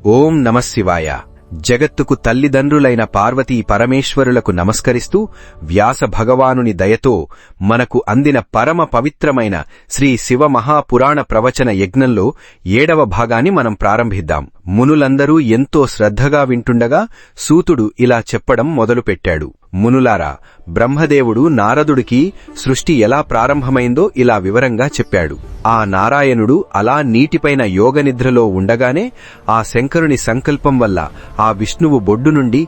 ఓం నమఃశివాయ. జగత్తుకు తల్లిదండ్రులైన పార్వతీ పరమేశ్వరులకు నమస్కరిస్తూ వ్యాస భగవానుని దయతో మనకు అందిన పరమ పవిత్రమైన శ్రీ శివ మహాపురాణ ప్రవచన యజ్ఞంలో 7వ భాగాన్ని మనం ప్రారంభిద్దాం. మునులందరూ ఎంతో శ్రద్ధగా వింటుండగా సూతుడు ఇలా చెప్పడం మొదలుపెట్టాడు. మునులారా, బ్రహ్మదేవుడు నారదుడికి సృష్టి ఎలా ప్రారంభమైందో ఇలా వివరంగా చెప్పాడు. ఆ నారాయణుడు అలా నీటిపైన యోగనిద్రలో ఉండగానే ఆ శంకరుని సంకల్పం వల్ల ఆ విష్ణువు బొడ్డు నుండి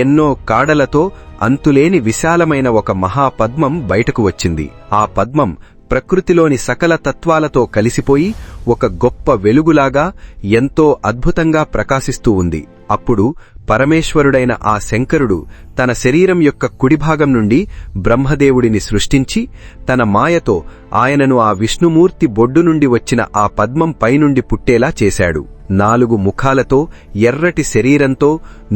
ఎన్నో కాడలతో అంతులేని విశాలమైన ఒక మహాపద్మం బయటకు వచ్చింది. ఆ పద్మం ప్రకృతిలోని సకల తత్వాలతో కలిసిపోయి ఒక గొప్ప వెలుగులాగా ఎంతో అద్భుతంగా ప్రకాశిస్తూ ఉంది. అప్పుడు పరమేశ్వరుడైన ఆ శంకరుడు తన శరీరం యొక్క కుడిభాగం నుండి బ్రహ్మదేవుడిని సృష్టించి తన మాయతో ఆయనను ఆ విష్ణుమూర్తి బొడ్డు నుండి వచ్చిన ఆ పద్మం పైనుండి పుట్టేలా చేశాడు. 4 ముఖాలతో ఎర్రటి శరీరంతో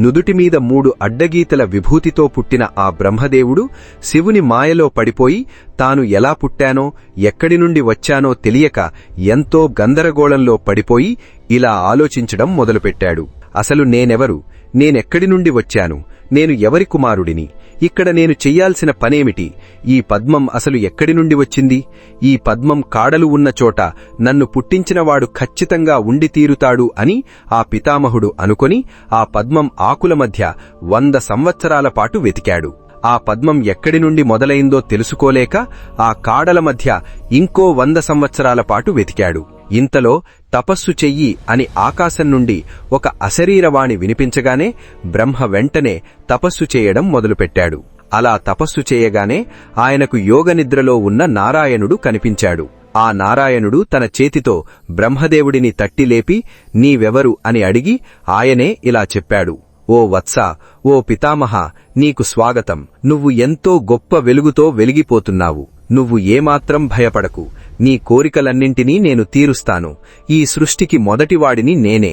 నుదుటిమీద 3 అడ్డగీతల విభూతితో పుట్టిన ఆ బ్రహ్మదేవుడు శివుని మాయలో పడిపోయి తాను ఎలా పుట్టానో ఎక్కడి నుండి వచ్చానో తెలియక ఎంతో గందరగోళంలో పడిపోయి ఇలా ఆలోచించడం మొదలుపెట్టాడు. అసలు నేనెవరు? నేనెక్కడి నుండి వచ్చాను? నేను ఎవరి కుమారుడిని? ఇక్కడ నేను చెయ్యాల్సిన పనేమిటి? ఈ పద్మం అసలు ఎక్కడి నుండి వచ్చింది? ఈ పద్మం కాడలు ఉన్న చోట నన్ను పుట్టించినవాడు ఖచ్చితంగా ఉండి తీరుతాడు అని ఆ పితామహుడు అనుకొని ఆ పద్మం ఆకుల మధ్య 100 సంవత్సరాల పాటు వెతికాడు. ఆ పద్మం ఎక్కడి నుండి మొదలైందో తెలుసుకోలేక ఆ కాడల మధ్య ఇంకో 100 సంవత్సరాల పాటు వెతికాడు. ఇంతలో తపస్సు చెయ్యి అని ఆకాశం నుండి ఒక అశరీరవాణి వినిపించగానే బ్రహ్మ వెంటనే తపస్సు చేయడం మొదలుపెట్టాడు. అలా తపస్సు చేయగానే ఆయనకు యోగనిద్రలో ఉన్న నారాయణుడు కనిపించాడు. ఆ నారాయణుడు తన చేతితో బ్రహ్మదేవుడిని తట్టిలేపి నీవెవరు అని అడిగి ఆయనే ఇలా చెప్పాడు. ఓ వత్స, ఓ పితామహ, నీకు స్వాగతం. నువ్వు ఎంతో గొప్ప వెలుగుతో వెలిగిపోతున్నావు. నువ్వు ఏమాత్రం భయపడకు. నీ కోరికలన్నింటినీ నేను తీరుస్తాను. ఈ సృష్టికి మొదటివాడిని నేనే.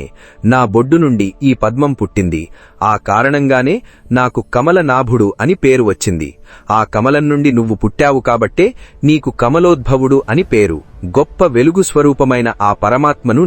నా బొడ్డు నుండి ఈ పద్మం పుట్టింది. ఆ కారణంగానే నాకు కమలనాభుడు అని పేరు వచ్చింది. ఆ కమలం నుండి నువ్వు పుట్టావు కాబట్టే నీకు కమలోద్భవుడు అని పేరు. గొప్ప వెలుగు స్వరూపమైన ఆ పరమాత్మను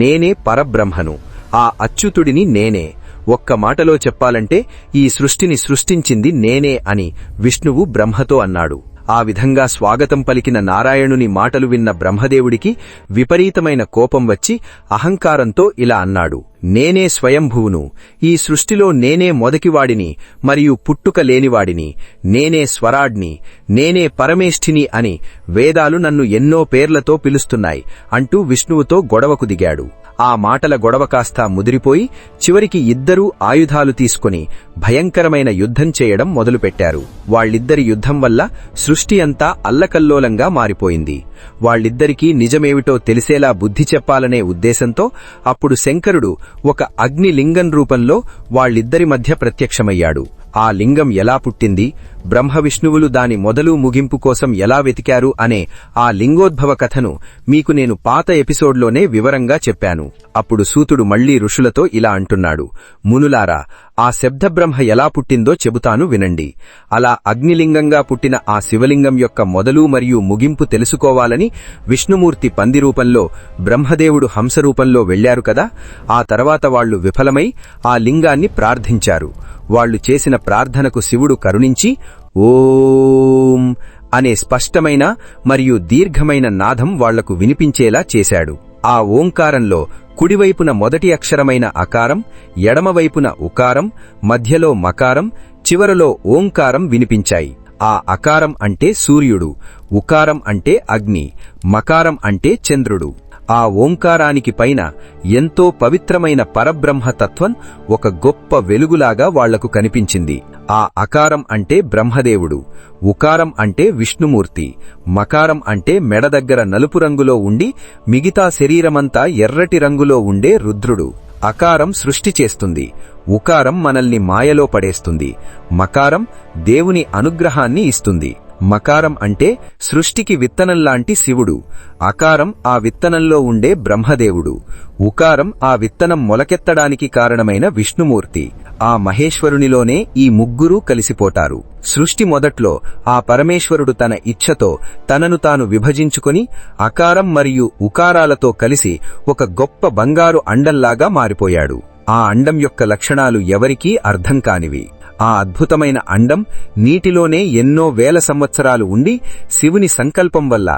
నేనే పరబ్రహ్మను. ఆ అచ్యుతుడిని నేనే. ఒక్క మాటలో చెప్పాలంటే ఈ సృష్టిని సృష్టించింది నేనే అని విష్ణువు బ్రహ్మతో అన్నాడు. ఆ విధంగా స్వాగతం పలికిన నారాయణుని మాటలు విన్న బ్రహ్మదేవుడికి విపరీతమైన కోపం వచ్చి అహంకారంతో ఇలా అన్నాడు. నేనే స్వయంభువును. ఈ సృష్టిలో నేనే మొదటివాడిని మరియు పుట్టుక లేనివాడిని. నేనే స్వరాడ్ని. నేనే పరమేష్ఠిని అని వేదాలు నన్ను ఎన్నో పేర్లతో పిలుస్తున్నాయి అంటూ విష్ణువుతో గొడవకు దిగాడు. ఆ మాటల గొడవ కాస్తా ముదిరిపోయి చివరికి ఇద్దరూ ఆయుధాలు తీసుకుని భయంకరమైన యుద్ధం చేయడం మొదలుపెట్టారు. వాళ్ళిద్దరి యుద్ధం వల్ల సృష్టి అంతా అల్లకల్లోలంగా మారిపోయింది. వాళ్ళిద్దరికీ నిజమేమిటో తెలిసేలా బుద్ధి చెప్పాలనే ఉద్దేశంతో అప్పుడు శంకరుడు ఒక అగ్నిలింగం రూపంలో వాళ్ళిద్దరి మధ్య ప్రత్యక్షమయ్యాడు. ఆ లింగం ఎలా పుట్టింది, బ్రహ్మ విష్ణువులు దాని మొదలు ముగింపు కోసం ఎలా వెతికారు అనే ఆ లింగోద్భవ కథను మీకు నేను పాత ఎపిసోడ్లోనే వివరంగా చెప్పాను. అప్పుడు సూతుడు మళ్లీ ఋషులతో ఇలా అంటున్నాడు. మునులారా, ఆ శబ్దబ్రహ్మ ఎలా పుట్టిందో చెబుతాను వినండి. అలా అగ్నిలింగంగా పుట్టిన ఆ శివలింగం యొక్క మొదలు మరియు ముగింపు తెలుసుకోవాలని విష్ణుమూర్తి పంది రూపంలో, బ్రహ్మదేవుడు హంసరూపంలో వెళ్లారు కదా. ఆ తర్వాత వాళ్లు విఫలమై ఆ లింగాన్ని ప్రార్థించారు. వాళ్లు చేసిన ప్రార్థనకు శివుడు కరుణించి ఓం అనే స్పష్టమైన మరియు దీర్ఘమైన నాదం వాళ్లకు వినిపించేలా చేశాడు. ఆ ఓంకారంలో కుడివైపున మొదటి అక్షరమైన అకారం, ఎడమవైపున ఉకారం, మధ్యలో మకారం, చివరలో ఓంకారం వినిపించాయి. ఆ అకారం అంటే సూర్యుడు, ఉకారం అంటే అగ్ని, మకారం అంటే చంద్రుడు. ఆ ఓంకారానికి పైన ఎంతో పవిత్రమైన పరబ్రహ్మతత్వం ఒక గొప్ప వెలుగులాగా వాళ్లకు కనిపించింది. ఆ అకారం అంటే బ్రహ్మదేవుడు, ఉకారం అంటే విష్ణుమూర్తి, మకారం అంటే మెడ దగ్గర నలుపు రంగులో ఉండి మిగతా శరీరమంతా ఎర్రటి రంగులో ఉండే రుద్రుడు. అకారం సృష్టి చేస్తుంది, ఉకారం మనల్ని మాయలో పడేస్తుంది, మకారం దేవుని అనుగ్రహాన్ని ఇస్తుంది. మకారం అంటే సృష్టికి విత్తనంలాంటి శివుడు, అకారం ఆ విత్తనంలో ఉండే బ్రహ్మదేవుడు, ఉకారం ఆ విత్తనం మొలకెత్తడానికి కారణమైన విష్ణుమూర్తి. ఆ మహేశ్వరునిలోనే ఈ ముగ్గురూ కలిసిపోతారు. సృష్టి మొదట్లో ఆ పరమేశ్వరుడు తన ఇచ్ఛతో తనను తాను విభజించుకుని అకారం మరియు ఉకారాలతో కలిసి ఒక గొప్ప బంగారు అండంలాగా మారిపోయాడు. ఆ అండం యొక్క లక్షణాలు ఎవరికీ అర్థం కానివి. ఆ అద్భుతమైన అండం నీటిలోనే ఎన్నో వేల సంవత్సరాలు ఉండి శివుని సంకల్పం వల్ల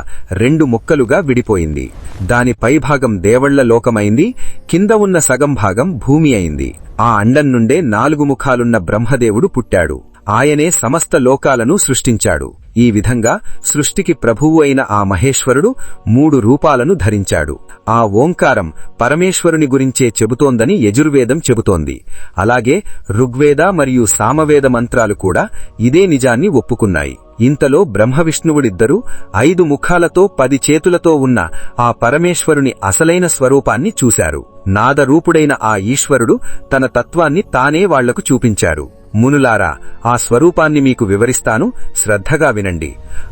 2 ముక్కలుగా విడిపోయింది. దాని పైభాగం దేవళ్ల లోకమైంది, కింద ఉన్న సగం భాగం భూమి అయింది. ఆ అండం నుండే 4 ముఖాలున్న బ్రహ్మదేవుడు పుట్టాడు. ఆయనే సమస్త లోకాలను సృష్టించాడు. ఈ విధంగా సృష్టికి ప్రభువు అయిన ఆ మహేశ్వరుడు 3 రూపాలను ధరించాడు. ఆ ఓంకారం పరమేశ్వరుని గురించే చెబుతోందని యజుర్వేదం చెబుతోంది. అలాగే ఋగ్వేద మరియు సామవేద మంత్రాలు కూడా ఇదే నిజాన్ని ఒప్పుకున్నాయి. ఇంతలో బ్రహ్మవిష్ణువులిద్దరూ 5 ముఖాలతో 10 చేతులతో ఉన్న ఆ పరమేశ్వరుని అసలైన స్వరూపాన్ని చూశారు. నాదరూపుడైన ఆ ఈశ్వరుడు తన తత్వాన్ని తానే వాళ్లకు చూపించారు. మునులారా, ఆ స్వరూపాన్ని మీకు వివరిస్తాను, శ్రద్ధగా వినండి.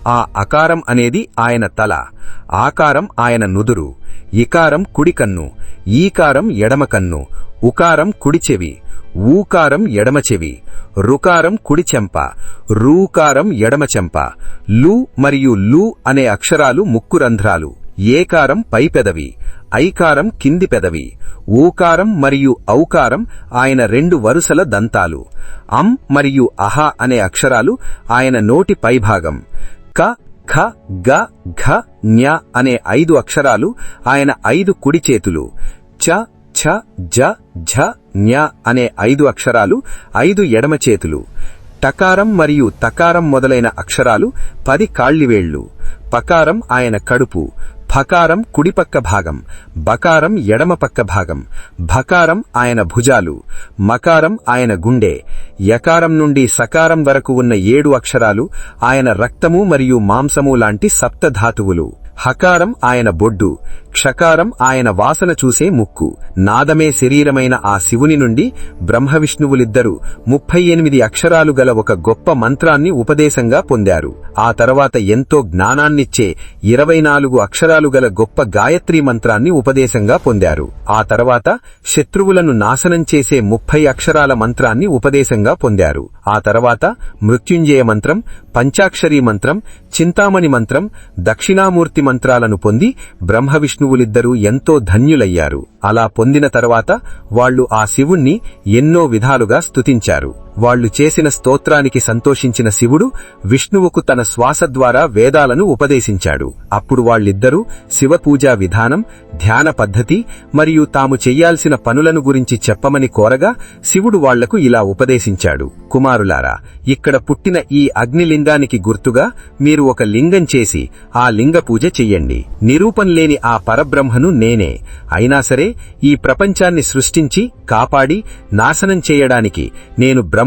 ఆ అకారం అనేది ఆయన తల, ఆకారం ఆయన నుదురు, ఇకారం కుడి కన్ను, ఈకారం ఎడమ కన్ను, ఉకారం కుడి చెవి, ఊకారం ఎడమ చెవి, రుకారం కుడి చెంప, రూకారం ఎడమ చెంప, లు మరియు లు అనే అక్షరాలు ముక్కు రంధ్రాలు, ఏకారం పై పెదవి, ఐకారం కింది పెదవి, ఊకారం మరియు ఔకారం ఆయన 2 వరుసల దంతాలు, అం మరియు అహ అనే అక్షరాలు ఆయన నోటి పైభాగం, క ఖ గ ఘ ఞ అనే 5 అక్షరాలు ఆయన 5 కుడి చేతులు, చ ఛ జ ఝ ఞ అనే 5 అక్షరాలు 5 ఎడమ చేతులు, టకారం మరియు తకారం మొదలైన అక్షరాలు 10 కాళ్లివేళ్లు, పకారం ఆయన కడుపు, ఫకారం కుడిపక్క భాగం, బకారం ఎడమ పక్క భాగం, భకారం ఆయన భుజాలు, మకారం ఆయన గుండె, యకారం నుండి సకారం వరకు ఉన్న 7 అక్షరాలు ఆయన రక్తము మరియు మాంసము లాంటి సప్తధాతువులు, హకారం ఆయన బొడ్డు, క్షకారం ఆయన వాసన చూసే ముక్కు. నాదమే శరీరమైన ఆ శివుని నుండి బ్రహ్మవిష్ణువులిద్దరూ 38 అక్షరాలు గల ఒక గొప్ప మంత్రాన్ని ఉపదేశంగా పొందారు. ఆ తర్వాత ఎంతో జ్ఞానాన్నిచ్చే 24 అక్షరాలు గల గొప్ప గాయత్రీ మంత్రాన్ని ఉపదేశంగా పొందారు. ఆ తర్వాత శత్రువులను నాశనం చేసే 30 అక్షరాల మంత్రాన్ని ఉపదేశంగా పొందారు. ఆ తర్వాత మృత్యుంజయ మంత్రం, పంచాక్షరీ మంత్రం, చింతామణి మంత్రం, దక్షిణామూర్తి మంత్రాలను పొంది బ్రహ్మవిష్ణువులిద్దరూ ఎంతో ధన్యులయ్యారు. అలా పొందిన తర్వాత వాళ్లు ఆ శివుణ్ణి ఎన్నో విధాలుగా స్తుతించారు. వాళ్లు చేసిన స్తోత్రానికి సంతోషించిన శివుడు విష్ణువుకు తన శ్వాస ద్వారా వేదాలను ఉపదేశించాడు. అప్పుడు వాళ్ళిద్దరూ శివపూజా విధానం, ధ్యాన పద్ధతి మరియు తాము చెయ్యాల్సిన పనులను గురించి చెప్పమని కోరగా శివుడు వాళ్లకు ఇలా ఉపదేశించాడు. కుమారులారా, ఇక్కడ పుట్టిన ఈ అగ్నిలింగానికి గుర్తుగా మీరు ఒక లింగం చేసి ఆ లింగ పూజ చెయ్యండి. నిరూపం లేని ఆ పరబ్రహ్మను నేనే. అయినా సరే ఈ ప్రపంచాన్ని సృష్టించి కాపాడి నాశనం చేయడానికి నేను బ్రహ్మ,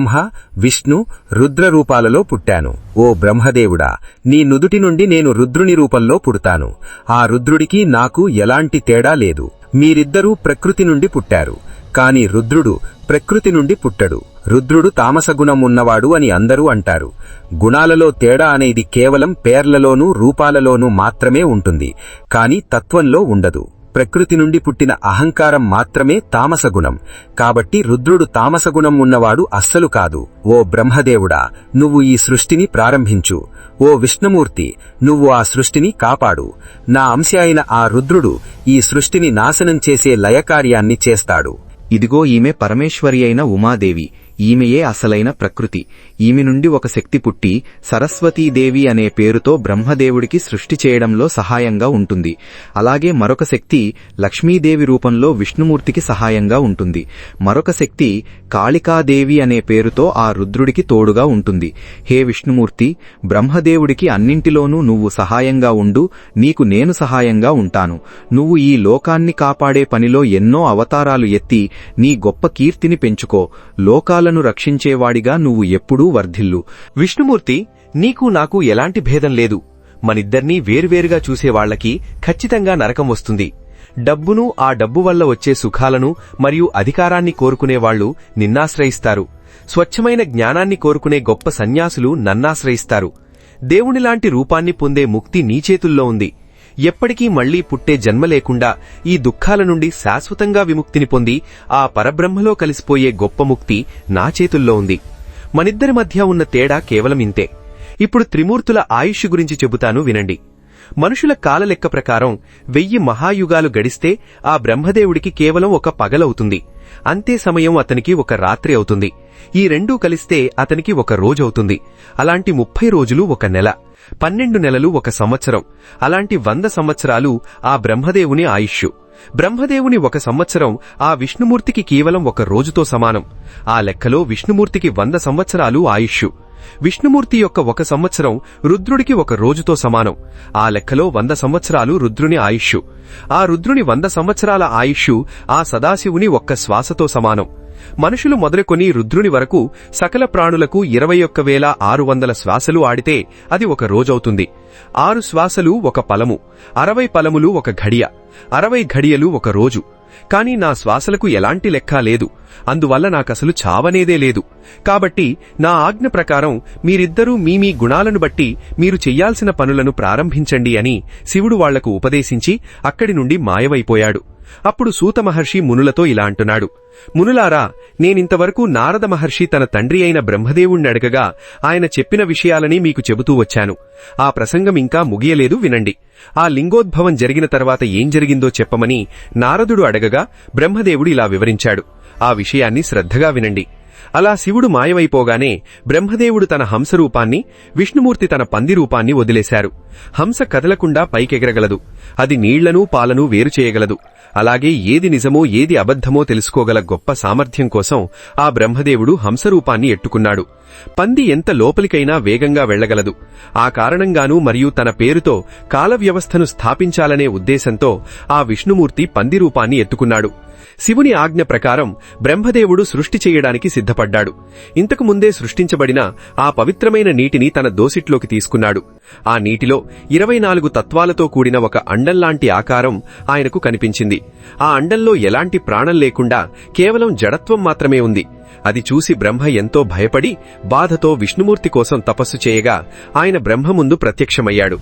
విష్ణు, రుద్ర రూపాలలో పుట్టాను. ఓ బ్రహ్మదేవుడా, నీ నుదుటి నుండి నేను రుద్రుని రూపంలో పుడతాను. ఆ రుద్రుడికి నాకు ఎలాంటి తేడా లేదు. మీరిద్దరూ ప్రకృతి నుండి పుట్టారు, కాని రుద్రుడు ప్రకృతి నుండి పుట్టడు. రుద్రుడు తామసగుణం ఉన్నవాడు అని అందరూ అంటారు. గుణాలలో తేడా అనేది కేవలం పేర్లలోనూ రూపాలలోనూ మాత్రమే ఉంటుంది, కాని తత్వంలో ఉండదు. ప్రకృతి నుండి పుట్టిన అహంకారం మాత్రమే తామసగుణం. కాబట్టి రుద్రుడు తామసగుణం ఉన్నవాడు అస్సలు కాదు. ఓ బ్రహ్మదేవుడా, నువ్వు ఈ సృష్టిని ప్రారంభించు. ఓ విష్ణుమూర్తి, నువ్వు ఆ సృష్టిని కాపాడు. నా అంశ అయిన ఆ రుద్రుడు ఈ సృష్టిని నాశనం చేసే లయకార్యాన్ని చేస్తాడు. ఇదిగో ఈమె పరమేశ్వరి అయిన ఉమాదేవి. ఈమెయే అసలైన ప్రకృతి. ఈమె నుండి ఒక శక్తి పుట్టి సరస్వతీదేవి అనే పేరుతో బ్రహ్మదేవుడికి సృష్టి చేయడంలో సహాయంగా ఉంటుంది. అలాగే మరొక శక్తి లక్ష్మీదేవి రూపంలో విష్ణుమూర్తికి సహాయంగా ఉంటుంది. మరొక శక్తి కాళికాదేవి అనే పేరుతో ఆ రుద్రుడికి తోడుగా ఉంటుంది. హే విష్ణుమూర్తి, బ్రహ్మదేవుడికి అన్నింటిలోనూ నువ్వు సహాయంగా ఉండు. నీకు నేను సహాయంగా ఉంటాను. నువ్వు ఈ లోకాన్ని కాపాడే పనిలో ఎన్నో అవతారాలు ఎత్తి నీ గొప్ప కీర్తిని పెంచుకో. లోకాలను రక్షించేవాడిగా నువ్వు ఎప్పుడూ వర్ధిల్లు. విష్ణుమూర్తి, నీకు నాకు ఎలాంటి భేదం లేదు. మనిద్దర్నీ వేర్వేరుగా చూసేవాళ్లకి ఖచ్చితంగా నరకం వస్తుంది. డబ్బును, ఆ డబ్బు వల్ల వచ్చే సుఖాలను మరియు అధికారాన్ని కోరుకునేవాళ్లు నిన్నాశ్రయిస్తారు. స్వచ్ఛమైన జ్ఞానాన్ని కోరుకునే గొప్ప సన్యాసులు నన్నాశ్రయిస్తారు. దేవునిలాంటి రూపాన్ని పొందే ముక్తి నీ చేతుల్లో ఉంది. ఎప్పటికీ మళ్లీ పుట్టే జన్మ లేకుండా ఈ దుఃఖాల నుండి శాశ్వతంగా విముక్తిని పొంది ఆ పరబ్రహ్మలో కలిసిపోయే గొప్ప ముక్తి నా చేతుల్లో ఉంది. మనిద్దరి మధ్య ఉన్న తేడా కేవలం ఇంతే. ఇప్పుడు త్రిమూర్తుల ఆయుష్ గురించి చెబుతాను వినండి. మనుషుల కాలలెక్క ప్రకారం 1000 మహాయుగాలు గడిస్తే ఆ బ్రహ్మదేవుడికి కేవలం ఒక పగలవుతుంది. అంతే సమయం అతనికి ఒక రాత్రి అవుతుంది. ఈ రెండూ కలిస్తే అతనికి ఒక రోజవుతుంది. అలాంటి 30 రోజులు ఒక నెల, 12 నెలలు ఒక సంవత్సరం. అలాంటి 100 సంవత్సరాలు ఆ బ్రహ్మదేవుని ఆయుష్. బ్రహ్మదేవుని ఒక సంవత్సరం ఆ విష్ణుమూర్తికి కేవలం ఒక రోజుతో సమానం. ఆ లెక్కలో విష్ణుమూర్తికి 100 సంవత్సరాలు ఆయుష్. విష్ణుమూర్తి యొక్క ఒక సంవత్సరం రుద్రుడికి ఒక రోజుతో సమానం. ఆ లెక్కలో 100 సంవత్సరాలు రుద్రుని ఆయుష్. ఆ రుద్రుని 100 సంవత్సరాల ఆయుష్ ఆ సదాశివుని ఒక్క శ్వాసతో సమానం. మనుషులు మొదలుకొని రుద్రుని వరకు సకల ప్రాణులకు 21,600 శ్వాసలు ఆడితే అది ఒక రోజవుతుంది. 6 శ్వాసలు ఒక పలము, 60 పలములు ఒక ఘడియ, 60 ఘడియలు ఒక రోజు. కాని నా శ్వాసలకు ఎలాంటి లెక్కా లేదు. అందువల్ల నాకసలు చావనేదే లేదు. కాబట్టి నా ఆజ్ఞ ప్రకారం మీరిద్దరూ మీ గుణాలను బట్టి మీరు చెయ్యాల్సిన పనులను ప్రారంభించండి అని శివుడు వాళ్లకు ఉపదేశించి అక్కడి నుండి మాయమైపోయాడు. అప్పుడు సూత మహర్షి మునులతో ఇలా అంటున్నాడు: మునులారా, నేనింతవరకు నారద మహర్షి తన తండ్రి అయిన బ్రహ్మదేవుణ్ణి అడగగా ఆయన చెప్పిన విషయాలని మీకు చెబుతూ వచ్చాను. ఆ ప్రసంగం ఇంకా ముగియలేదు, వినండి. ఆ లింగోద్భవం జరిగిన తర్వాత ఏం జరిగిందో చెప్పమని నారదుడు అడగగా బ్రహ్మదేవుడు ఇలా వివరించాడు. ఆ విషయాన్ని శ్రద్ధగా వినండి. అలా శివుడు మాయమైపోగానే బ్రహ్మదేవుడు తన హంసరూపాన్ని, విష్ణుమూర్తి తన పంది రూపాన్ని వదిలేశారు. హంస కదలకుండా పైకెగరగలదు. అది నీళ్లను పాలను వేరు చేయగలదు. అలాగే ఏది నిజమో ఏది అబద్ధమో తెలుసుకోగల గొప్ప సామర్థ్యం కోసం ఆ బ్రహ్మదేవుడు హంసరూపాన్ని ఎట్టుకున్నాడు. పంది ఎంత లోపలికైనా వేగంగా వెళ్లగలదు. ఆ కారణంగానూ మరియు తన పేరుతో కాల వ్యవస్థను స్థాపించాలనే ఉద్దేశంతో ఆ విష్ణుమూర్తి పంది రూపాన్ని ఎత్తుకున్నాడు. శివుని ఆజ్ఞ ప్రకారం బ్రహ్మదేవుడు సృష్టి చెయ్యడానికి సిద్ధపడ్డాడు. ఇంతకు ముందే సృష్టించబడిన ఆ పవిత్రమైన నీటిని తన దోసిట్లోకి తీసుకున్నాడు. ఆ నీటిలో 24 తత్వాలతో కూడిన ఒక అండంలాంటి ఆకారం ఆయనకు కనిపించింది. ఆ అండంలో ఎలాంటి ప్రాణం లేకుండా కేవలం జడత్వం మాత్రమే ఉంది. అది చూసి బ్రహ్మ ఎంతో భయపడి బాధతో విష్ణుమూర్తి కోసం తపస్సు చేయగా ఆయన బ్రహ్మ ముందు ప్రత్యక్షమయ్యాడు.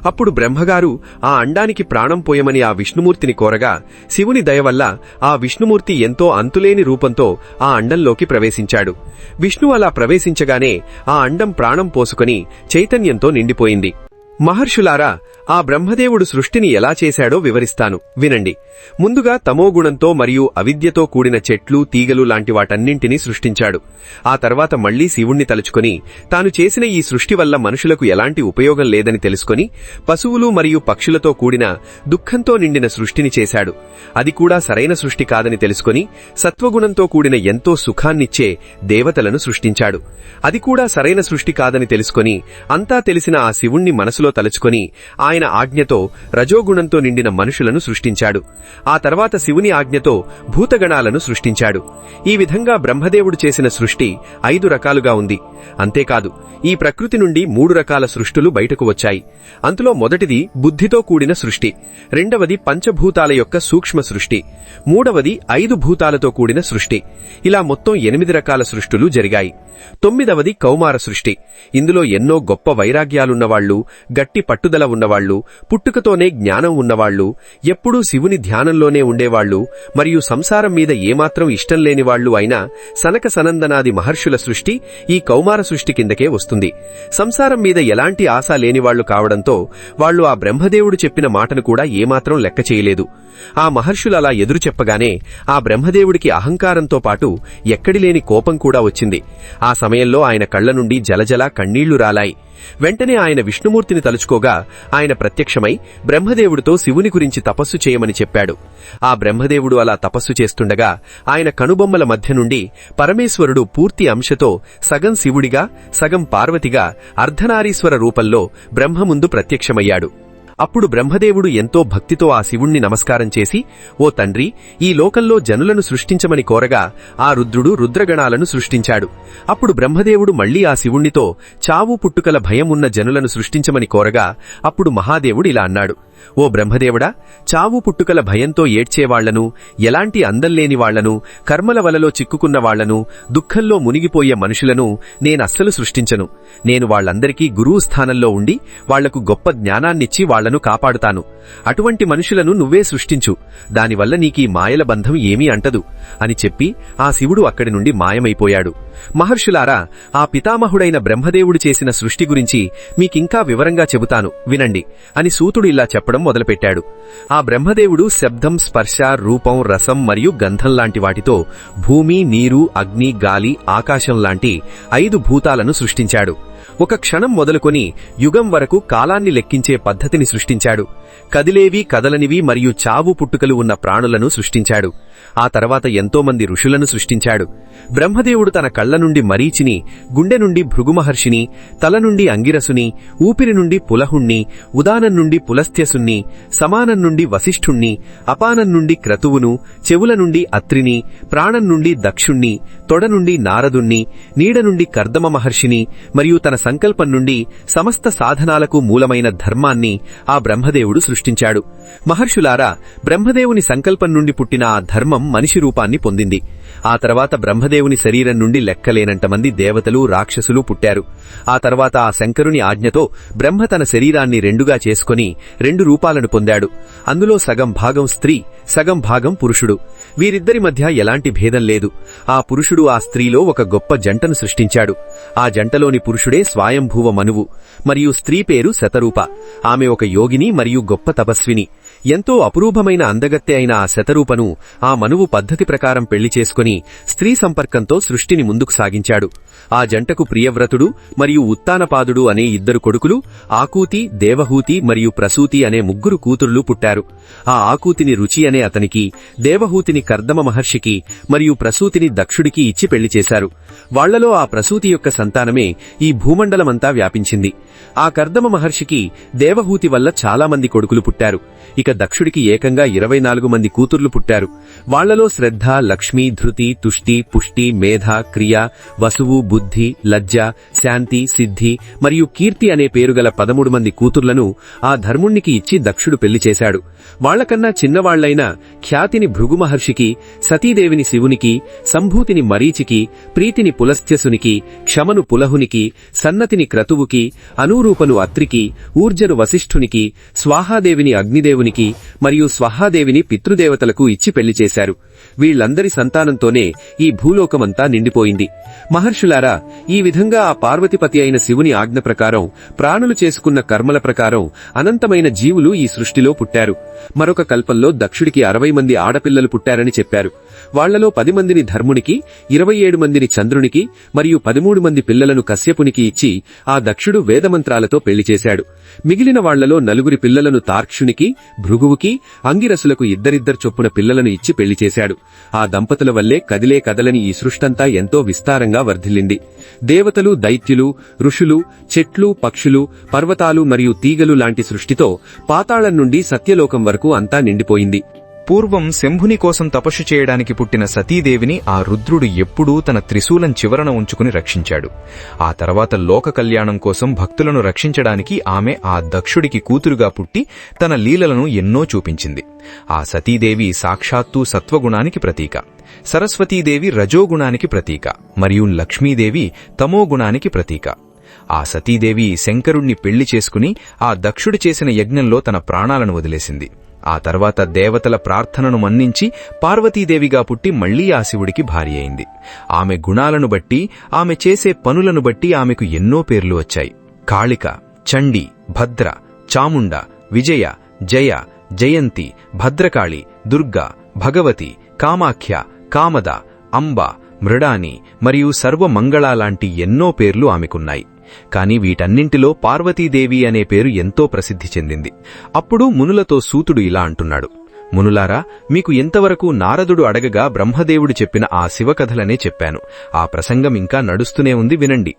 అప్పుడు బ్రహ్మగారు ఆ అండానికి ప్రాణం పోయమని ఆ విష్ణుమూర్తిని కోరగా శివుని దయవల్ల ఆ విష్ణుమూర్తి ఎంతో అంతులేని రూపంతో ఆ అండంలోకి ప్రవేశించాడు. విష్ణు అలా ప్రవేశించగానే ఆ అండం ప్రాణం పోసుకొని చైతన్యంతో నిండిపోయింది. మహర్షులారా, ఆ బ్రహ్మదేవుడు సృష్టిని ఎలా చేశాడో వివరిస్తాను, వినండి. ముందుగా తమోగుణంతో మరియు అవిద్యతో కూడిన చెట్లు, తీగలు లాంటి వాటన్నింటినీ సృష్టించాడు. ఆ తర్వాత మళ్లీ శివుణ్ణి తలుచుకొని తాను చేసిన ఈ సృష్టి వల్ల మనుషులకు ఎలాంటి ఉపయోగం లేదని తెలుసుకొని పశువులు మరియు పక్షులతో కూడిన దుఃఖంతో నిండిన సృష్టిని చేశాడు. అది కూడా సరైన సృష్టి కాదని తెలుసుకొని సత్వగుణంతో కూడిన ఎంతో సుఖాన్నిచ్చే దేవతలను సృష్టించాడు. అది కూడా సరైన సృష్టి కాదని తెలుసుకొని అంతా తెలిసిన ఆ శివుణ్ణి మనసులో తలుచుకొని ఆయన ఆజ్ఞతో రజోగుణంతో నిండిన మనుషులను సృష్టించాడు. ఆ తర్వాత శివుని ఆజ్ఞతో భూతగణాలను సృష్టించాడు. ఈ విధంగా బ్రహ్మదేవుడు చేసిన సృష్టి 5 రకాలుగా ఉంది. అంతేకాదు, ఈ ప్రకృతి నుండి 3 రకాల సృష్టులు బయటకు వచ్చాయి. అందులో మొదటిది బుద్ధితో కూడిన సృష్టి, రెండవది పంచభూతాల యొక్క సూక్ష్మ సృష్టి, మూడవది 5 భూతాలతో కూడిన సృష్టి. ఇలా మొత్తం 8 రకాల సృష్టులు జరిగాయి. 9వది కౌమార సృష్టి. ఇందులో ఎన్నో గొప్ప వైరాగ్యాలున్నవాళ్లు, గట్టి పట్టుదల ఉన్నవాళ్లు, పుట్టుకతోనే జ్ఞానం ఉన్నవాళ్లు, ఎప్పుడూ శివుని ధ్యానంలోనే ఉండేవాళ్లు మరియు సంసారం మీద ఏమాత్రం ఇష్టం లేనివాళ్లు అయిన సనక సనందనాది మహర్షుల సృష్టి ఈ కౌమార సృష్టి కిందకే వస్తుంది. సంసారం మీద ఎలాంటి ఆశ లేనివాళ్లు కావడంతో వాళ్లు ఆ బ్రహ్మదేవుడు చెప్పిన మాటను కూడా ఏమాత్రం లెక్క చేయలేదు. ఆ మహర్షులు అలా ఎదురు చెప్పగానే ఆ బ్రహ్మదేవుడికి అహంకారంతో పాటు ఎక్కడిలేని కోపం కూడా వచ్చింది. ఆ సమయంలో ఆయన కళ్ల నుండి జలజల కన్నీళ్లు రాలాయి. వెంటనే ఆయన విష్ణుమూర్తిని తలుచుకోగా ఆయన ప్రత్యక్షమై బ్రహ్మదేవుడితో శివుని గురించి తపస్సు చేయమని చెప్పాడు. ఆ బ్రహ్మదేవుడు అలా తపస్సు చేస్తుండగా ఆయన కనుబొమ్మల మధ్య నుండి పరమేశ్వరుడు పూర్తి అంశతో సగం శివుడిగా సగం పార్వతిగా అర్ధనారీశ్వర రూపంలో బ్రహ్మ ముందు ప్రత్యక్షమయ్యాడు. అప్పుడు బ్రహ్మదేవుడు ఎంతో భక్తితో ఆ శివుణ్ణి నమస్కారం చేసి, ఓ తండ్రి, ఈ లోకంలో జనులను సృష్టించమని కోరగా ఆ రుద్రుడు రుద్రగణాలను సృష్టించాడు. అప్పుడు బ్రహ్మదేవుడు మళ్లీ ఆ శివుణ్ణితో చావు పుట్టుకల భయం ఉన్న జనులను సృష్టించమని కోరగా అప్పుడు మహాదేవుడు ఇలా అన్నాడు: ఓ బ్రహ్మదేవుడా, చావు పుట్టుకల భయంతో ఏడ్చేవాళ్లను, ఎలాంటి అందంలేని వాళ్లను, కర్మల వలలో చిక్కుకున్న వాళ్లను, దుఃఖంలో మునిగిపోయే మనుషులను నేనస్సలు సృష్టించను. నేను వాళ్లందరికీ గురువు స్థానంలో ఉండి వాళ్లకు గొప్ప జ్ఞానాన్నిచ్చి వాళ్లను కాపాడుతాను. అటువంటి మనుషులను నువ్వే సృష్టించు. దానివల్ల నీకీ మాయల బంధం ఏమీ అంటదు అని చెప్పి ఆ శివుడు అక్కడి నుండి మాయమైపోయాడు. మహర్షులారా, ఆ పితామహుడైన బ్రహ్మదేవుడు చేసిన సృష్టి గురించి మీకింకా వివరంగా చెబుతాను వినండి అని సూతుడు ఇలా చెప్పడం మొదలుపెట్టాడు. ఆ బ్రహ్మదేవుడు శబ్దం, స్పర్శ, రూపం, రసం మరియు గంధం లాంటి వాటితో భూమి, నీరు, అగ్ని, గాలి, ఆకాశం లాంటి 5 భూతాలను సృష్టించాడు. ఒక క్షణం మొదలుకొని యుగం వరకు కాలాన్ని లెక్కించే పద్ధతిని సృష్టించాడు. కదిలేవి, కదలనివి మరియు చావు పుట్టుకలు ఉన్న ప్రాణులను సృష్టించాడు. ఆ తర్వాత ఎంతోమంది ఋషులను సృష్టించాడు. బ్రహ్మదేవుడు తన కళ్ల నుండి మరీచిని, గుండె నుండి భృగుమహర్షిని, తల నుండి అంగిరసుని, ఊపిరి నుండి పులహుణ్ణి, ఉదానం నుండి పులస్త్యసుణ్ణి, సమానం నుండి వశిష్ఠుణ్ణి, అపానం నుండి క్రతువును, చెవుల నుండి అత్రిని, ప్రాణం నుండి దక్షుణ్ణి, తొడ నుండి నారదుణ్ణి, నీడ నుండి కర్దమ మహర్షిని మరియు తన సంకల్పం నుండి సమస్త సాధనాలకు మూలమైన ధర్మాన్ని ఆ బ్రహ్మదేవుడు సృష్టించాడు. మహర్షులారా, బ్రహ్మదేవుని సంకల్పం నుండి పుట్టిన ఆ ధర్మం మనిషి రూపాన్ని పొందింది. ఆ తర్వాత బ్రహ్మదేవుని శరీరం నుండి లెక్కలేనంతమంది దేవతలు, రాక్షసులు పుట్టారు. ఆ తర్వాత ఆ శంకరుని ఆజ్ఞతో బ్రహ్మ తన శరీరాన్ని 2గా చేసుకుని 2 రూపాలను పొందాడు. అందులో సగం భాగం స్త్రీ, సగం భాగం పురుషుడు. వీరిద్దరి మధ్య ఎలాంటి భేదం లేదు. ఆ పురుషుడు ఆ స్త్రీలో ఒక గొప్ప జంటను సృష్టించాడు. ఆ జంటలోని పురుషుడే స్వయంభువ మనువు మరియు స్త్రీ పేరు శతరూప. ఆమె ఒక యోగిని మరియు గొప్ప తపస్విని. ఎంతో అపురూపమైన అందగత్తె అయిన ఆ శతరూపను ఆ మనువు పద్ధతి ప్రకారం పెళ్లి చేసుకుని స్త్రీ సంపర్కంతో సృష్టిని ముందుకు సాగించాడు. ఆ జంటకు ప్రియవ్రతుడు మరియు ఉత్తానపాదుడు అనే 2 కొడుకులు, ఆకూతి, దేవహూతి మరియు ప్రసూతి అనే 3 కూతుళ్లు పుట్టారు. ఆ ఆకూతిని రుచి అనే అతనికి, దేవహూతిని కర్దమ మహర్షికి మరియు ప్రసూతిని దక్షుడికి ఇచ్చి పెళ్లి చేశారు. వాళ్లలో ఆ ప్రసూతి యొక్క సంతానమే ఈ భూమండలమంతా వ్యాపించింది. ఆ కర్దమ మహర్షికి దేవహూతి వల్ల చాలా మంది కొడుకులు పుట్టారు. ఇక దక్షుడికి ఏకంగా 24 మంది కూతుర్లు పుట్టారు. వాళ్లలో శ్రద్ధ, లక్ష్మి, ధృతి, తుష్టి, పుష్టి, మేధ, క్రియ, వసువు, బుద్ధి, లజ్జ, శాంతి, సిద్ధి మరియు కీర్తి అనే పేరుగల 13 మంది కూతుర్లను ఆ ధర్ముణ్ణికి ఇచ్చి దక్షుడు పెళ్లి చేశాడు. వాళ్లకన్నా చిన్నవాళ్లైన ఖ్యాతిని భృగు మహర్షికి, సతీదేవిని శివునికి, సంభూతిని మరీచికి, ప్రీతిని పులస్త్యసునికి, క్షమను పులహునికి, సన్నతిని క్రతువుకి, అనూరూపను అత్రికి, ఊర్జను వశిష్ఠునికి, స్వాహాదేవిని అగ్నిదేవునికి మరియు స్వహాదేవిని పితృదేవతలకు ఇచ్చి పెళ్లి చేశారు. వీళ్లందరి సంతానంతోనే ఈ భూలోకమంతా నిండిపోయింది. మహర్షులారా, ఈ విధంగా ఆ పార్వతిపతి అయిన శివుని ఆజ్ఞ ప్రకారం, ప్రాణులు చేసుకున్న కర్మల ప్రకారం అనంతమైన జీవులు ఈ సృష్టిలో పుట్టారు. మరొక కల్పంలో దక్షుడికి 60 మంది ఆడపిల్లలు పుట్టారని చెప్పారు. వాళ్లలో 10 మందిని ధర్మునికి, 27 మందిని చంద్రునికి మరియు 13 మంది పిల్లలను కశ్యపునికి ఇచ్చి ఆ దక్షుడు వేదమంత్రాలతో పెళ్లి చేశాడు. మిగిలిన వాళ్లలో 4 పిల్లలను తార్క్షునికి, భృగువుకి, అంగిరసులకు 2 చొప్పున పిల్లలను ఇచ్చి పెళ్లి చేశాడు. ఆ దంపతుల వల్లే కదిలే కదలని ఈ సృష్టంతా ఎంతో విస్తారంగా వర్ధిల్లింది. దేవతలు, దైత్యులు, ఋషులు, చెట్లు, పక్షులు, పర్వతాలు మరియు తీగలు లాంటి సృష్టితో పాతాళం నుండి సత్యలోకం వరకు అంతా నిండిపోయింది. పూర్వం శంభుని కోసం తపస్సు చేయడానికి పుట్టిన సతీదేవిని ఆ రుద్రుడు ఎప్పుడూ తన త్రిశూలం చివరన ఉంచుకుని రక్షించాడు. ఆ తర్వాత లోక కళ్యాణం కోసం భక్తులను రక్షించడానికి ఆమె ఆ దక్షుడికి కూతురుగా పుట్టి తన లీలలను ఎన్నో చూపించింది. ఆ సతీదేవి సాక్షాత్తు సత్వగుణానికి ప్రతీక, సరస్వతీదేవి రజోగుణానికి ప్రతీక మరియు లక్ష్మీదేవి తమోగుణానికి ప్రతీక. ఆ సతీదేవి శంకరుణ్ణి పెళ్లి చేసుకుని ఆ దక్షుడు చేసిన యజ్ఞంలో తన ప్రాణాలను వదిలేసింది. ఆ తర్వాత దేవతల ప్రార్థనను మన్నించి పార్వతీదేవిగా పుట్టి మళ్లీ ఆ శివుడికి భార్య అయింది. ఆమె గుణాలను బట్టి, ఆమె చేసే పనులను బట్టి ఆమెకు ఎన్నో పేర్లు వచ్చాయి. కాళిక, చండి, భద్ర, చాముండ, విజయ, జయ, జయంతి, భద్రకాళి, దుర్గా, భగవతి, కామాఖ్య, కామద, అంబ, మృడాని మరియు సర్వమంగళ లాంటి ఎన్నో పేర్లు ఆమెకున్నాయి. కాని వీటన్నింటిలో పార్వతీదేవి అనే పేరు ఎంతో ప్రసిద్ధి చెందింది. అప్పుడు మునులతో సూతుడు ఇలా అంటున్నాడు: మునులారా, మీకు ఎంతవరకు నారదుడు అడగగా బ్రహ్మదేవుడు చెప్పిన ఆ శివకథలనే చెప్పాను. ఆ ప్రసంగం ఇంకా నడుస్తూనే ఉంది, వినండి.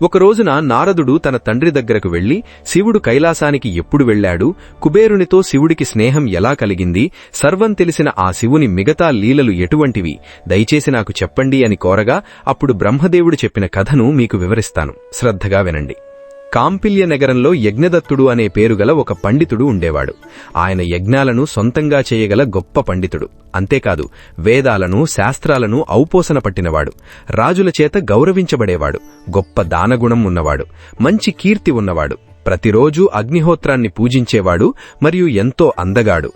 ఒకరోజున నారదుడు తన తండ్రి దగ్గరకు వెళ్లి, శివుడు కైలాసానికి ఎప్పుడు వెళ్లాడు, కుబేరునితో శివుడికి స్నేహం ఎలా కలిగింది, సర్వం తెలిసిన ఆ శివుని మిగతా లీలలు ఎటువంటివి, దయచేసి నాకు చెప్పండి అని కోరగా, అప్పుడు బ్రహ్మదేవుడు చెప్పిన కథను మీకు వివరిస్తాను, శ్రద్ధగా వినండి. కాంపిల్య నగరంలో యజ్ఞదత్తుడు అనే పేరుగల ఒక పండితుడు ఉండేవాడు. ఆయన యజ్ఞాలను సొంతంగా చేయగల గొప్ప పండితుడు. అంతేకాదు వేదాలను శాస్త్రాలను ఔపోసన పట్టినవాడు. రాజుల చేత గౌరవించబడేవాడు. గొప్ప దానగుణం ఉన్నవాడు. మంచి కీర్తి ఉన్నవాడు. ప్రతిరోజూ అగ్నిహోత్రాన్ని పూజించేవాడు మరియు ఎంతో అందగాడు.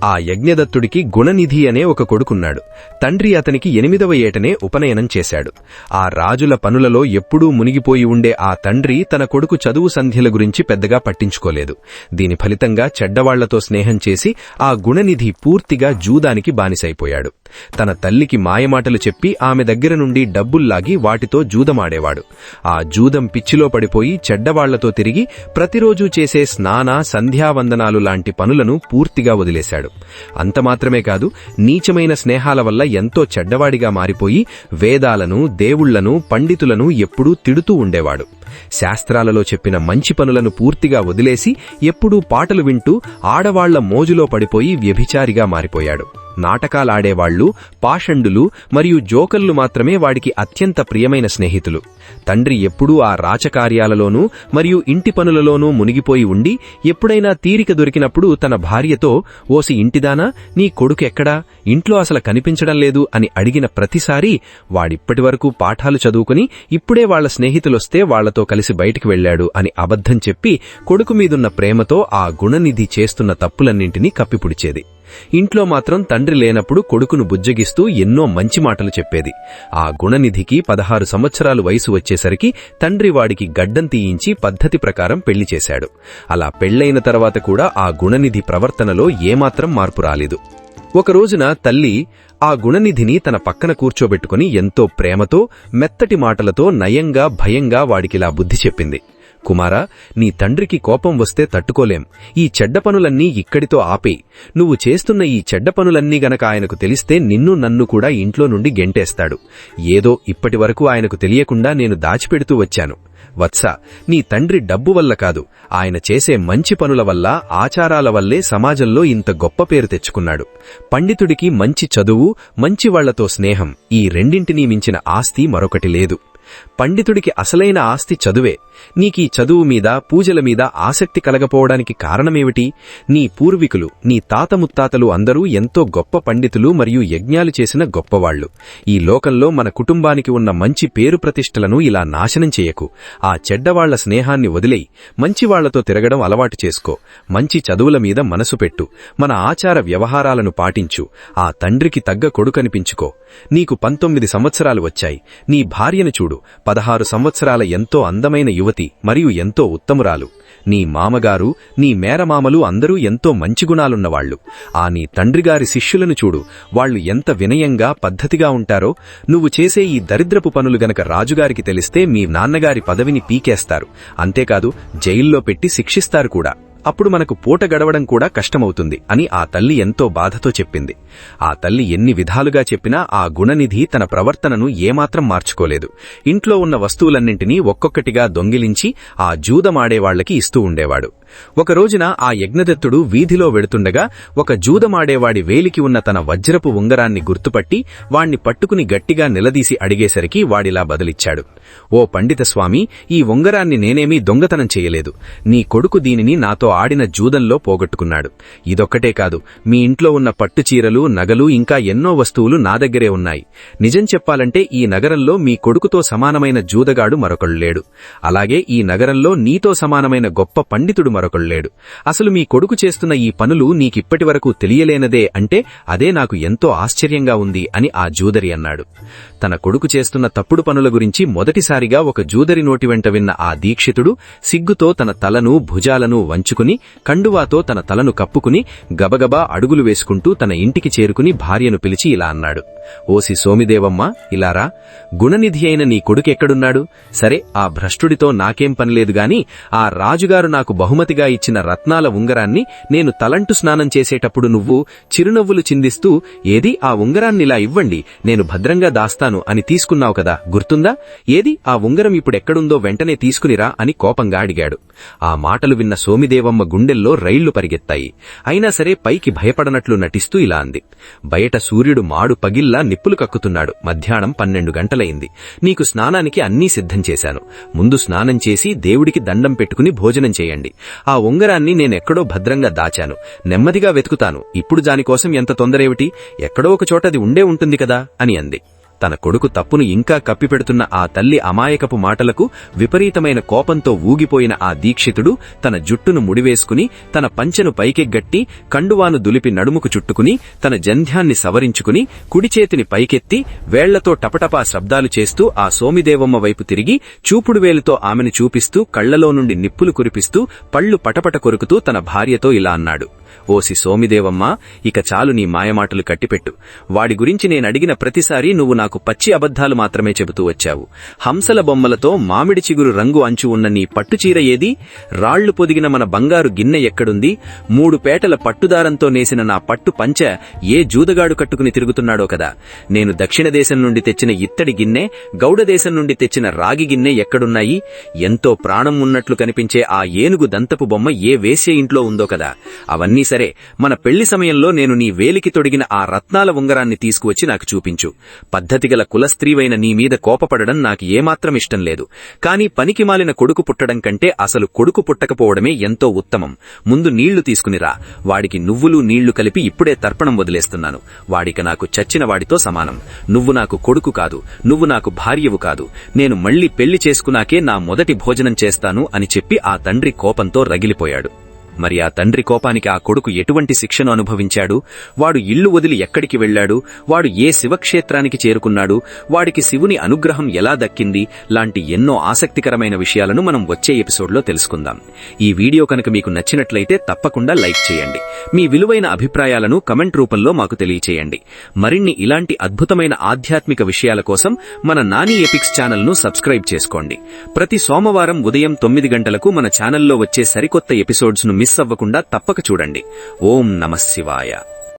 ఆ యజ్ఞదత్తుడికి గుణనిధి అనే ఒక కొడుకున్నాడు. తండ్రి అతనికి 8వ ఏటనే ఉపనయనం చేశాడు. ఆ రాజుల పనులలో ఎప్పుడూ మునిగిపోయి ఉండే ఆ తండ్రి తన కొడుకు చదువు సంధ్యల గురించి పెద్దగా పట్టించుకోలేదు. దీని ఫలితంగా చెడ్డవాళ్లతో స్నేహం చేసి ఆ గుణనిధి పూర్తిగా జూదానికి బానిసైపోయాడు. తన తల్లికి మాయమాటలు చెప్పి ఆమె దగ్గర నుండి డబ్బుల్లాగి వాటితో జూదమాడేవాడు. ఆ జూదం పిచ్చిలో పడిపోయి చెడ్డవాళ్లతో తిరిగి ప్రతిరోజూ చేసే స్నాన సంధ్యావందనాలు లాంటి పనులను పూర్తిగా వదిలేశాడు. అంతమాత్రమే కాదు, నీచమైన స్నేహాల వల్ల ఎంతో చెడ్డవాడిగా మారిపోయి వేదాలను, దేవుళ్లను, పండితులను ఎప్పుడూ తిడుతూ ఉండేవాడు. శాస్త్రాలలో చెప్పిన మంచి పనులను పూర్తిగా వదిలేసి ఎప్పుడూ పాటలు వింటూ ఆడవాళ్ల మోజులో పడిపోయి వ్యభిచారిగా మారిపోయాడు. నాటకాలాడేవాళ్లు, పాషండులు మరియు జోకర్లు మాత్రమే వాడికి అత్యంత ప్రియమైన స్నేహితులు. తండ్రి ఎప్పుడూ ఆ రాచకార్యాలలోనూ మరియు ఇంటి పనులలోనూ మునిగిపోయి ఉండి ఎప్పుడైనా తీరిక దొరికినప్పుడు తన భార్యతో, ఓసి ఇంటిదానా, నీ కొడుకు ఎక్కడా, ఇంట్లో అసలు కనిపించడం లేదు అని అడిగిన ప్రతిసారీ వాడిప్పటివరకు పాఠాలు చదువుకుని ఇప్పుడే వాళ్ల స్నేహితులొస్తే వాళ్లతో కలిసి బయటికి వెళ్లాడు అని అబద్ధం చెప్పి కొడుకు మీదున్న ప్రేమతో ఆ గుణనిధి చేస్తున్న తప్పులన్నింటినీ కప్పిపుడిచేది. ఇంట్లో మాత్రం తండ్రి లేనప్పుడు కొడుకును బుజ్జగిస్తూ ఎన్నో మంచి మాటలు చెప్పేది. ఆ గుణనిధికి 16 సంవత్సరాలు వయసు వచ్చేసరికి తండ్రి వాడికి గడ్డం తీయించి పద్ధతి ప్రకారం పెళ్లి చేశాడు. అలా పెళ్లైన తర్వాత కూడా ఆ గుణనిధి ప్రవర్తనలో ఏమాత్రం మార్పు రాలేదు. ఒకరోజున తల్లి ఆ గుణనిధిని తన పక్కన కూర్చోబెట్టుకుని ఎంతో ప్రేమతో, మెత్తటి మాటలతో నయంగా, భయంగా వాడికిలా బుద్ధి చెప్పింది. కుమారా, నీ తండ్రికి కోపం వస్తే తట్టుకోలేం. ఈ చెడ్డ పనులన్నీ ఇక్కడితో ఆపేయ్. నువ్వు చేస్తున్న ఈ చెడ్డ పనులన్నీ గనక ఆయనకు తెలిస్తే నిన్ను నన్ను కూడా ఇంట్లో నుండి గెంటేస్తాడు. ఏదో ఇప్పటివరకు ఆయనకు తెలియకుండా నేను దాచిపెడుతూ వచ్చాను. వత్స, నీ తండ్రి డబ్బు వల్ల కాదు, ఆయన చేసే మంచి పనుల వల్ల, ఆచారాల వల్లే సమాజంలో ఇంత గొప్ప పేరు తెచ్చుకున్నాడు. పండితుడికి మంచి చదువు, మంచి వాళ్లతో స్నేహం, ఈ రెండింటినీ మించిన ఆస్తి మరొకటి లేదు. పండితుడికి అసలైన ఆస్తి చదువే. నీకీ చదువు మీద, పూజల మీద ఆసక్తి కలగపోవడానికి కారణమేమిటి? నీ పూర్వీకులు, నీ తాత ముత్తాతలు అందరూ ఎంతో గొప్ప పండితులు మరియు యజ్ఞాలు చేసిన గొప్పవాళ్లు. ఈ లోకంలో మన కుటుంబానికి ఉన్న మంచి పేరు ప్రతిష్టలను ఇలా నాశనం చేయకు. ఆ చెడ్డవాళ్ల స్నేహాన్ని వదిలేయి. మంచివాళ్లతో తిరగడం అలవాటు చేసుకో. మంచి చదువుల మీద మనసు పెట్టు. మన ఆచార వ్యవహారాలను పాటించు. ఆ తండ్రికి తగ్గ కొడుకనిపించుకో. నీకు 19 సంవత్సరాలు వచ్చాయి. నీ భార్యను చూడు. 16 సంవత్సరాల ఎంతో అందమైన యువతి మరియు ఎంతో ఉత్తమురాలు. నీ మామగారు, నీ మేరమామలు అందరూ ఎంతో మంచి గుణాలున్నవాళ్లు. ఆ నీ తండ్రిగారి శిష్యులను చూడు. వాళ్లు ఎంత వినయంగా, పద్ధతిగా ఉంటారో. నువ్వు చేసే ఈ దరిద్రపు పనులు గనక రాజుగారికి తెలిస్తే మీ నాన్నగారి పదవిని పీకేస్తారు. అంతేకాదు జైల్లో పెట్టి శిక్షిస్తారు కూడా. అప్పుడు మనకు పూట గడవడం కూడా కష్టమవుతుంది అని ఆ తల్లి ఎంతో బాధతో చెప్పింది. ఆ తల్లి ఎన్ని విధాలుగా చెప్పినా ఆ గుణనిధి తన ప్రవర్తనను ఏమాత్రం మార్చుకోలేదు. ఇంట్లో ఉన్న వస్తువులన్నింటినీ ఒక్కొక్కటిగా దొంగిలించి ఆ జూదమాడేవాళ్లకి ఇస్తూ ఉండేవాడు. ఒకరోజున ఆ యజ్ఞదత్తుడు వీధిలో వెడుతుండగా ఒక జూదమాడేవాడి వేలికి ఉన్న తన వజ్రపు ఉంగరాన్ని గుర్తుపట్టి వాణ్ణి పట్టుకుని గట్టిగా నిలదీసి అడిగేసరికి వాడిలా బదులిచ్చాడు. ఓ పండిత స్వామి, ఈ ఉంగరాన్ని నేనేమీ దొంగతనం చేయలేదు. నీ కొడుకు దీనిని నాతో ఆడిన జూదంలో పోగొట్టుకున్నాడు. ఇదొక్కటే కాదు, మీ ఇంట్లో ఉన్న పట్టుచీరలు, నగలు, ఇంకా ఎన్నో వస్తువులు నా దగ్గరే ఉన్నాయి. నిజం చెప్పాలంటే ఈ నగరంలో మీ కొడుకుతో సమానమైన జూదగాడు మరొకడు లేడు. అలాగే ఈ నగరంలో నీతో సమానమైన గొప్ప పండితుడు మరొకడు లేడు. అసలు మీ కొడుకు చేస్తున్న ఈ పనులు నీకిప్పటివరకు తెలియలేనదే అంటే అదే నాకు ఎంతో ఆశ్చర్యంగా ఉంది అని ఆ జూదరి అన్నాడు. తన కొడుకు చేస్తున్న తప్పుడు పనుల గురించి మొదటిసారిగా ఒక జూదరి నోటి వెంట విన్న ఆ దీక్షితుడు సిగ్గుతో తన తలను, భుజాలను వంచుకుని కండువాతో తన తలను కప్పుకుని గబగబా అడుగులు వేసుకుంటూ తన ఇంటికి చేరుకుని భార్యను పిలిచి ఇలా అన్నాడు. ఓసి సోమిదేవమ్మ, ఇలారా. గుణనిధి అయిన నీ కొడుకెక్కడున్నాడు? సరే, ఆ భ్రష్టుడితో నాకేం పనిలేదు గాని ఆ రాజుగారు నాకు బహుమతిగా ఇచ్చిన రత్నాల ఉంగరాన్ని నేను తలంటు స్నానం చేసేటప్పుడు నువ్వు చిరునవ్వులు చిందిస్తూ, ఏది ఆ ఉంగరాన్నిలా ఇవ్వండి, నేను భద్రంగా దాస్తాను అని తీసుకున్నావు కదా, గుర్తుందా? ఏది ఆ ఉంగరం ఇప్పుడెక్కడుందో వెంటనే తీసుకునిరా అని కోపంగా అడిగాడు. ఆ మాటలు విన్న సోమిదేవమ్మ గుండెల్లో రైళ్లు పరిగెత్తాయి. అయినా సరే పైకి భయపడనట్లు నటిస్తూ ఇలా అంది. బయట సూర్యుడు మాడు పగిల్లా వెర్రివాడిలా నిప్పులు కక్కుతున్నాడు. మధ్యాహ్నం 12 గంటలయింది. నీకు స్నానానికి అన్నీ సిద్ధం చేశాను. ముందు స్నానం చేసి దేవుడికి దండం పెట్టుకుని భోజనం చేయండి. ఆ ఉంగరాన్ని నేనెక్కడో భద్రంగా దాచాను. నెమ్మదిగా వెతుకుతాను. ఇప్పుడు దానికోసం ఎంత తొందరేమిటి? ఎక్కడో ఒక చోట అది ఉండే ఉంటుంది కదా అని అంది. తన కొడుకు తప్పును ఇంకా కప్పిపెడుతున్న ఆ తల్లి అమాయకపు మాటలకు విపరీతమైన కోపంతో ఊగిపోయిన ఆ దీక్షితుడు తన జుట్టును ముడివేసుకుని, తన పంచెను పైకెగ్గట్టి, కండువాను దులిపి నడుముకు చుట్టుకుని, తన జంధ్యాన్ని సవరించుకుని, కుడిచేతిని పైకెత్తి వేళ్లతో టపటపా శబ్దాలు చేస్తూ ఆ సోమిదేవమ్మ వైపు తిరిగి, చూపుడు వేలుతో ఆమెను చూపిస్తూ, కళ్లలో నుండి నిప్పులు కురిపిస్తూ, పళ్లు పటపట కొరుకుతూ తన భార్యతో ఇలా అన్నాడు. ఓసి సోమిదేవమ్మా, ఇక చాలు నీ మాయమాటలు కట్టిపెట్టు. వాడి గురించి నేనడిగిన ప్రతిసారీ నువ్వు నాకు పచ్చి అబద్ధాలు మాత్రమే చెబుతూ వచ్చావు. హంసల బొమ్మలతో మామిడి చిగురు రంగు అంచు ఉన్న నీ పట్టుచీర ఏది? రాళ్లు పొదిగిన మన బంగారు గిన్నె ఎక్కడుంది? 3 పేటల పట్టుదారంతో నేసిన నా పట్టు పంచ ఏ జూదగాడు కట్టుకుని తిరుగుతున్నాడో కదా. నేను దక్షిణ దేశం నుండి తెచ్చిన ఇత్తడి గిన్నె, గౌడ దేశం నుండి తెచ్చిన రాగి గిన్నె ఎక్కడున్నాయి? ఎంతో ప్రాణం ఉన్నట్లు కనిపించే ఆ ఏనుగు దంతపు బొమ్మ ఏ వేశ్య ఇంట్లో ఉందో కదా. అవన్నీ సరే, మన పెళ్లి సమయంలో నేను నీ వేలికి తొడిగిన ఆ రత్నాల ఉంగరాన్ని తీసుకువచ్చి నాకు చూపించు. పద్ధతిగల కులస్త్రీవైన నీ మీద కోపపడడం నాకు ఏమాత్రం ఇష్టం లేదు. కాని పనికిమాలిన కొడుకు పుట్టడం కంటే అసలు కొడుకు పుట్టకపోవడమే ఎంతో ఉత్తమం. ముందు నీళ్లు తీసుకునిరా. వాడికి నువ్వులు నీళ్లు కలిపి ఇప్పుడే తర్పణం వదిలేస్తున్నాను. వాడిక నాకు చచ్చిన వాడితో సమానం. నువ్వు నాకు కొడుకు కాదు, నువ్వు నాకు భార్యవు కాదు. నేను మళ్లీ పెళ్లి చేసుకున్నాకే నా మొదటి భోజనం చేస్తాను అని చెప్పి ఆ తండ్రి కోపంతో రగిలిపోయాడు. మరి ఆ తండ్రి కోపానికి ఆ కొడుకు ఎటువంటి శిక్షను అనుభవించాడు? వాడు ఇల్లు వదిలి ఎక్కడికి వెళ్లాడు? వాడు ఏ శివక్షేత్రానికి చేరుకున్నాడు? వాడికి శివుని అనుగ్రహం ఎలా దక్కింది? లాంటి ఎన్నో ఆసక్తికరమైన విషయాలను మనం వచ్చే ఎపిసోడ్లో తెలుసుకుందాం. ఈ వీడియో కనుక మీకు నచ్చినట్లయితే తప్పకుండా లైక్ చేయండి. మీ విలువైన అభిప్రాయాలను కమెంట్ రూపంలో మాకు తెలియచేయండి. మరిన్ని ఇలాంటి అద్భుతమైన ఆధ్యాత్మిక విషయాల కోసం మన నాని ఎపిక్స్ ఛానల్ను సబ్స్క్రైబ్ చేసుకోండి. ప్రతి సోమవారం ఉదయం 9 గంటలకు మన ఛానల్లో వచ్చే సరికొత్త ఎపిసోడ్స్ను మిస్ అవ్వకుండా తప్పక చూడండి. ఓం నమః శివాయ.